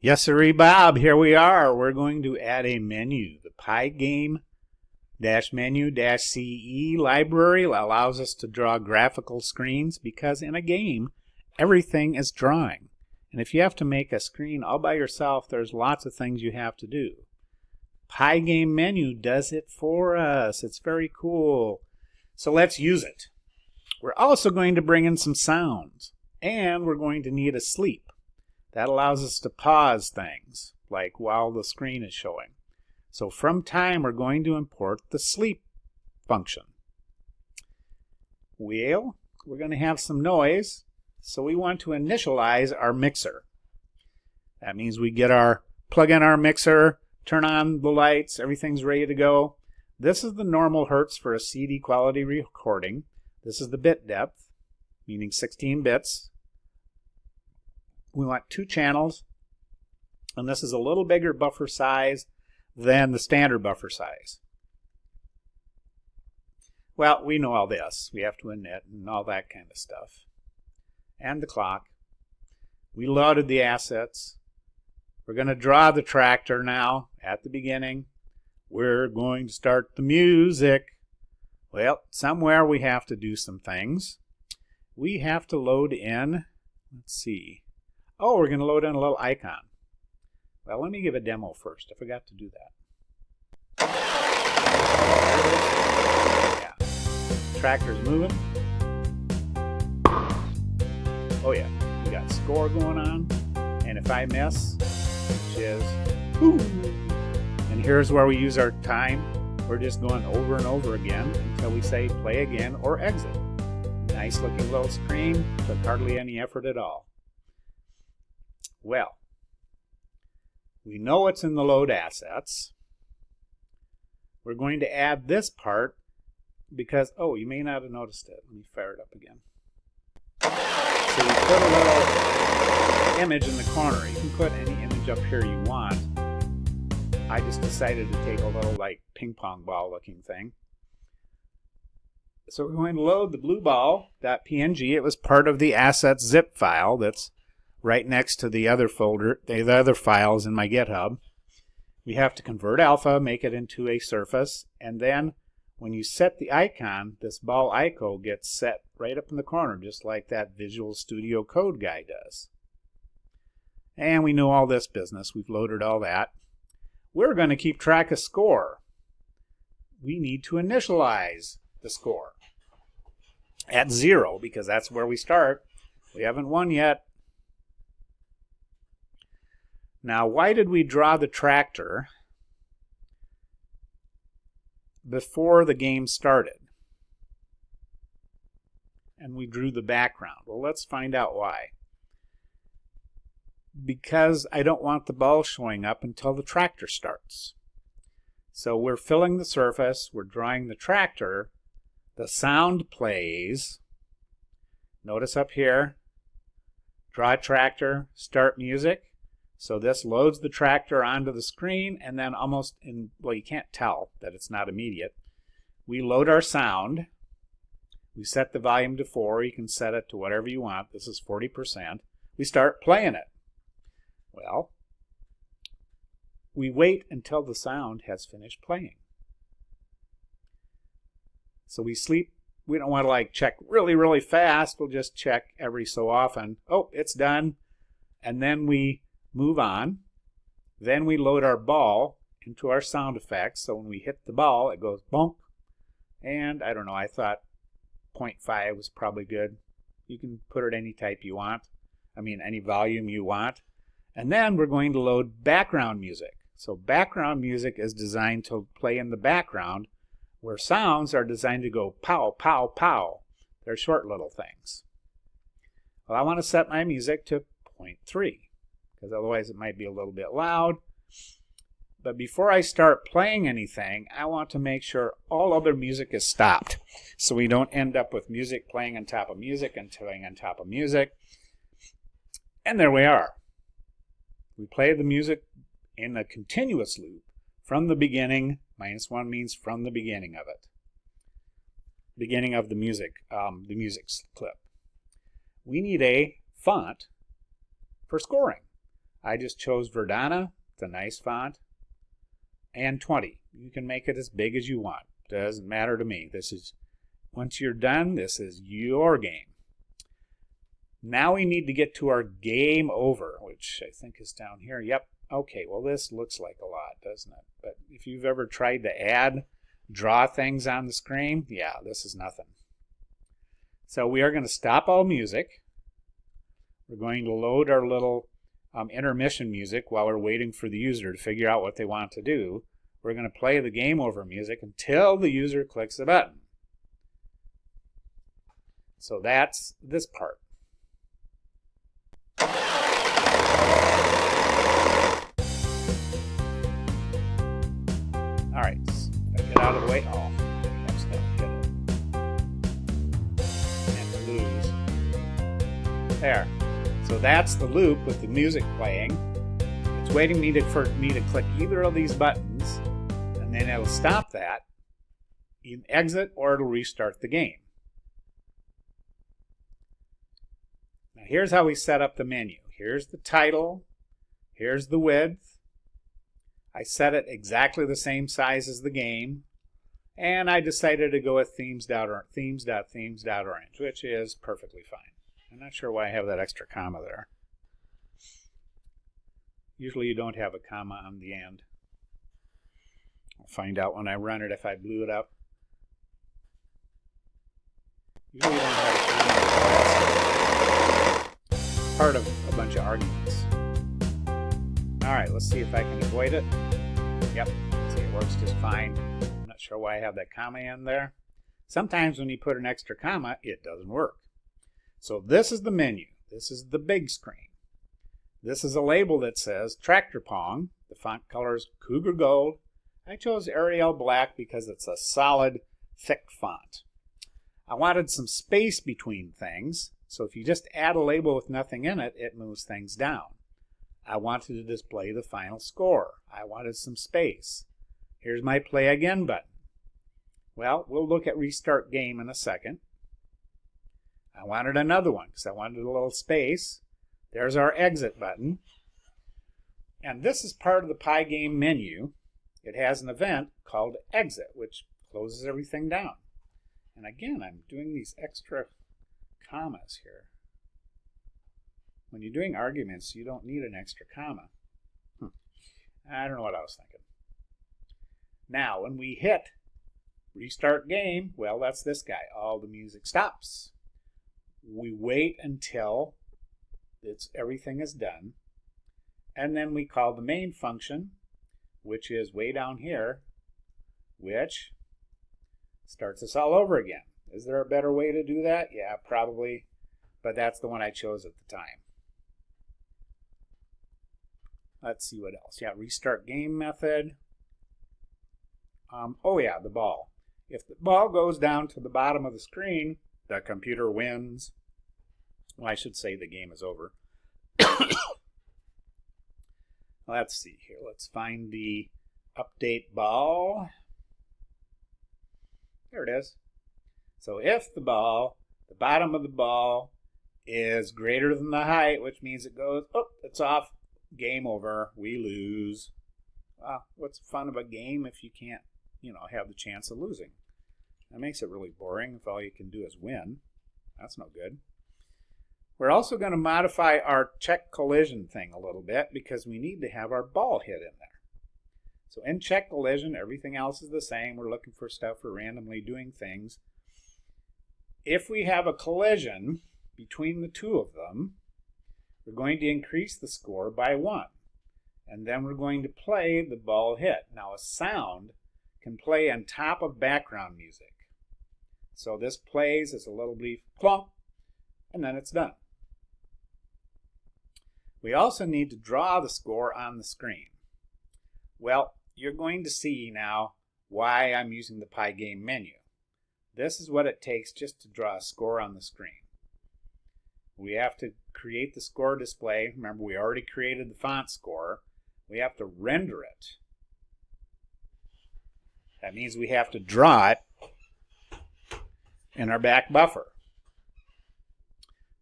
Yes, sirree, Bob. Here we are. We're going to add a menu. The PyGame-menu-CE library allows us to draw graphical screens because in a game, everything is drawing. And if you have to make a screen all by yourself, there's lots of things you have to do. PyGame menu does it for us. It's very cool. So let's use it. We're also going to bring in some sounds, and we're going to need a sleep. That allows us to pause things, like while the screen is showing. So from time, we're going to import the sleep function. Well, we're going to have some noise, so we want to initialize our mixer. That means we plug in our mixer, turn on the lights, everything's ready to go. This is the normal hertz for a CD quality recording. This is the bit depth, meaning 16 bits. We want 2 channels, and this is a little bigger buffer size than the standard buffer size. Well, we know all this. We have to init and all that kind of stuff. And the clock. We loaded the assets. We're going to draw the tractor now at the beginning. We're going to start the music. Well, somewhere we have to do some things. We have to load in, let's see. Oh, we're going to load in a little icon. Well, let me give a demo first. I forgot to do that. Yeah. Tractor's moving. Oh yeah, we got score going on. And if I miss, which is, and here's where we use our time. We're just going over and over again until we say play again or exit. Nice looking little screen, but hardly any effort at all. Well, we know it's in the load assets. We're going to add this part because, oh, you may not have noticed it. Let me fire it up again. So we put a little image in the corner. You can put any image up here you want. I just decided to take a little like ping pong ball looking thing. So we're going to load the blue ball.png. It was part of the assets zip file that's right next to the other folder, the other files in my GitHub. We have to convert alpha, make it into a surface, and then when you set the icon, this ball icon gets set right up in the corner, just like that Visual Studio Code guy does. And we know all this business. We've loaded all that. We're going to keep track of score. We need to initialize the score at 0 because that's where we start. We haven't won yet. Now, why did we draw the tractor before the game started? And we drew the background. Well, let's find out why. Because I don't want the ball showing up until the tractor starts. So we're filling the surface, we're drawing the tractor, the sound plays. Notice up here, draw tractor, start music. So this loads the tractor onto the screen, and then almost well, you can't tell that it's not immediate. We load our sound. We set the volume to 4. You can set it to whatever you want. This is 40%. We start playing it. Well, we wait until the sound has finished playing. So we sleep. We don't want to like check really, really fast. We'll just check every so often. Oh, it's done. And then we move on. Then we load our ball into our sound effects. So when we hit the ball, it goes bonk. And I don't know, I thought 0.5 was probably good. You can put it any type you want. I mean, any volume you want. And then we're going to load background music. So background music is designed to play in the background, where sounds are designed to go pow, pow, pow. They're short little things. Well, I want to set my music to 0.3, because otherwise it might be a little bit loud. But before I start playing anything, I want to make sure all other music is stopped, so we don't end up with music playing on top of music and playing on top of music. And there we are. We play the music in a continuous loop from the beginning. -1 means from the beginning of it. Beginning of the music clip. We need a font for scoring. I just chose Verdana. It's a nice font. And 20. You can make it as big as you want. Doesn't matter to me. Once you're done, this is your game. Now we need to get to our game over, which I think is down here. Yep. Okay, well this looks like a lot, doesn't it? But if you've ever tried to draw things on the screen, yeah, this is nothing. So we are going to stop all music. We're going to load our little intermission music while we're waiting for the user to figure out what they want to do. We're going to play the game over music until the user clicks the button. So that's this part. All right, if I get out of the way. Oh, that's going to hit it. And lose. There. So that's the loop with the music playing. It's waiting for me to click either of these buttons, and then it'll stop that, either exit, or it'll restart the game. Now here's how we set up the menu. Here's the title. Here's the width. I set it exactly the same size as the game, and I decided to go with themes.orange, which is perfectly fine. I'm not sure why I have that extra comma there. Usually you don't have a comma on the end. I'll find out when I run it if I blew it up. Usually you don't have a comma. That's part of a bunch of arguments. Alright, let's see if I can avoid it. Yep, see, it works just fine. I'm not sure why I have that comma in there. Sometimes when you put an extra comma, it doesn't work. So this is the menu. This is the big screen. This is a label that says Tractor Pong. The font color is Cougar Gold. I chose Arial Black because it's a solid, thick font. I wanted some space between things, so if you just add a label with nothing in it, it moves things down. I wanted to display the final score. I wanted some space. Here's my Play Again button. Well, we'll look at Restart Game in a second. I wanted another one because I wanted a little space. There's our Exit button. And this is part of the PyGame menu. It has an event called Exit, which closes everything down. And again, I'm doing these extra commas here. When you're doing arguments, you don't need an extra comma. I don't know what I was thinking. Now, when we hit Restart Game, well, that's this guy. All the music stops. We wait until everything is done, and then we call the main function, which is way down here, which starts us all over again. Is there a better way to do that? Yeah, probably, but that's the one I chose at the time. Let's see what else. Yeah, Restart Game method. Oh yeah, the ball. If the ball goes down to the bottom of the screen, the computer wins. Well, I should say the game is over. Let's see here. Let's find the update ball. There it is. So if the bottom of the ball is greater than the height, which means it goes, oh, it's off, game over, we lose. Well, what's fun of a game if you can't, have the chance of losing? That makes it really boring if all you can do is win. That's no good. We're also going to modify our check collision thing a little bit because we need to have our ball hit in there. So in check collision, everything else is the same. We're looking for stuff for randomly doing things. If we have a collision between the two of them, we're going to increase the score by 1. And then we're going to play the ball hit. Now a sound can play on top of background music. So this plays as a little brief clunk, and then it's done. We also need to draw the score on the screen. Well, you're going to see now why I'm using the PyGame menu. This is what it takes just to draw a score on the screen. We have to create the score display. Remember, we already created the font score. We have to render it. That means we have to draw it in our back buffer.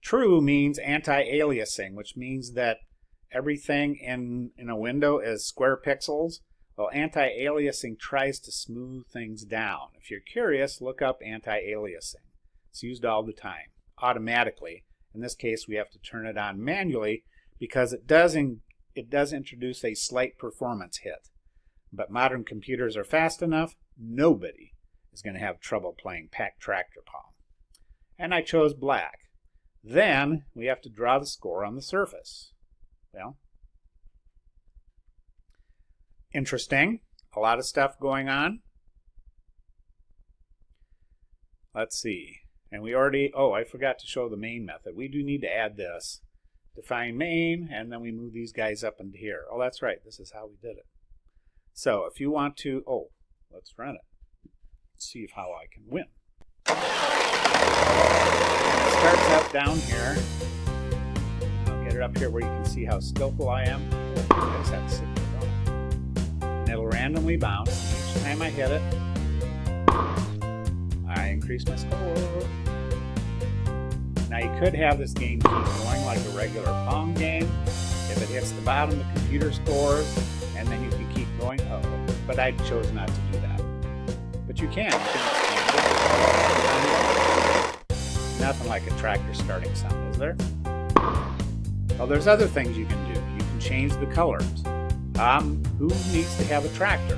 True means anti-aliasing, which means that everything in a window is square pixels. Well, anti-aliasing tries to smooth things down. If you're curious, look up anti-aliasing. It's used all the time, automatically. In this case, we have to turn it on manually because it does introduce a slight performance hit. But modern computers are fast enough, nobody is going to have trouble playing Tractor Pong. And I chose black. Then we have to draw the score on the surface. Well, interesting. A lot of stuff going on. Let's see. And we already, I forgot to show the main method. We do need to add this. Define main, and then we move these guys up into here. Oh, that's right. This is how we did it. So if you want to, let's run it. Let's see how I can win. It starts out down here. I'll get it up here where you can see how skillful I am. I just have to sit there on. And it'll randomly bounce. Each time I hit it, I increase my score. Now you could have this game keep going like a regular Pong game. If it hits the bottom, the computer scores, and then you can keep going. But I chose not to do that. But you can expand it. Nothing like a tractor starting sound, is there? Well, there's other things you can do. You can change the colors. Who needs to have a tractor?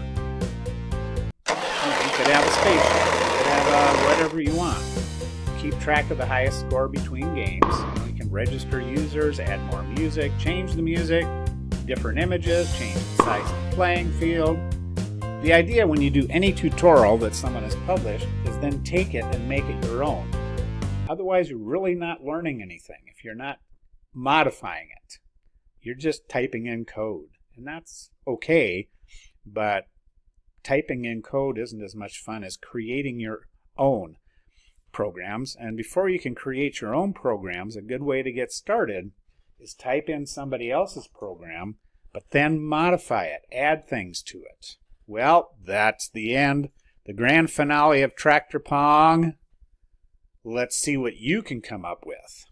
You could have a spaceship. You could have whatever you want. Keep track of the highest score between games. You can register users, add more music, change the music, different images, change the size of the playing field. The idea when you do any tutorial that someone has published is then take it and make it your own. Otherwise, you're really not learning anything if you're not modifying it. You're just typing in code, and that's okay, but typing in code isn't as much fun as creating your own programs. And before you can create your own programs, a good way to get started is type in somebody else's program, but then modify it, add things to it. Well, that's the end, the grand finale of Tractor Pong. Let's see what you can come up with.